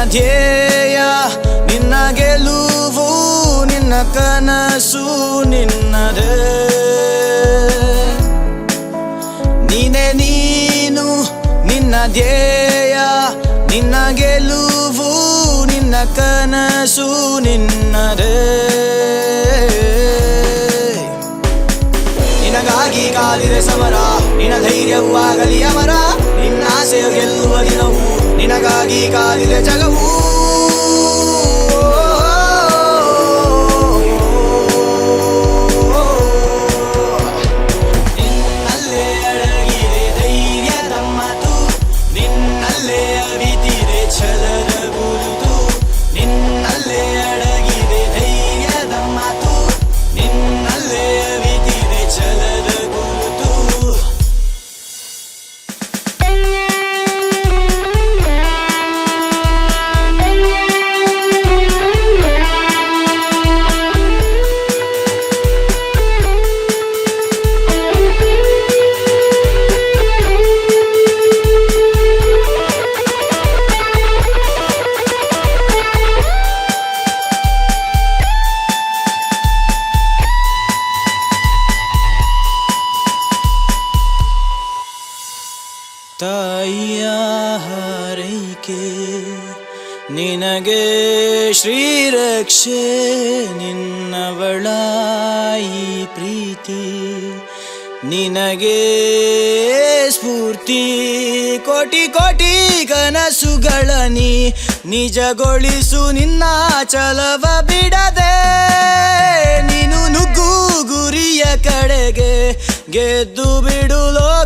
ಧ್ಯೇಯ ನಿನ್ನ ಗೆಲುವು ನಿನ್ನ ಕನಸು ನಿನ್ನದೇ ನೀನೇ ನೀನು ನಿನ್ನ ಧ್ಯೇಯ ನಿನ್ನ ಗೆಲುವು ನಿನ್ನ ಕನಸು ನಿನ್ನದೇ ನಿನಗಾಗಿ ಕಾದಿದೆ ಸಮರ ನಿನ್ನ ಧೈರ್ಯವೂ ಆಗಲಿ ಅಮರ ನಿನ್ನ ಆಸೆಯ ಗೆಲ್ಲುವ ದಿನವು ನಿನಗಾಗಿ ಕಾದಿದೆ ಜಗವು ನಿನ್ನಲ್ಲೇ ಅಡಗಿದೆ ಧೈರ್ಯದ ಮಾತು ನಿನ್ನಲ್ಲೇ ಅವಿತಿದೆ ಛಲದ ಗುರುತು ನಿನ್ನಲ್ಲೇ ಅಡಗಿದೆ ಧೈರ್ಯದ ಮಾತು ನಿನ್ನಲ್ಲೇ ಅವಿತಿದೆ ಛಲದ ಗುರುತು ತಾಯಿಯ ಹಾರೈಕೆ ನಿನಗೆ ಶ್ರೀರಕ್ಷೆ ನಿನ್ನವಳ ಈ ಪ್ರೀತಿ ನಿನಗೆ ಸ್ಫೂರ್ತಿ ಕೋಟಿ ಕೋಟಿ ಕನಸುಗಳ ನಿಜಗೊಳಿಸು ನಿನ್ನ ಛಲವ ಬಿಡದೆ ನೀನು ನುಗ್ಗು ಗುರಿಯ ಕಡೆಗೆ ಗೆದ್ದು ಬಿಡು ಲೋಕ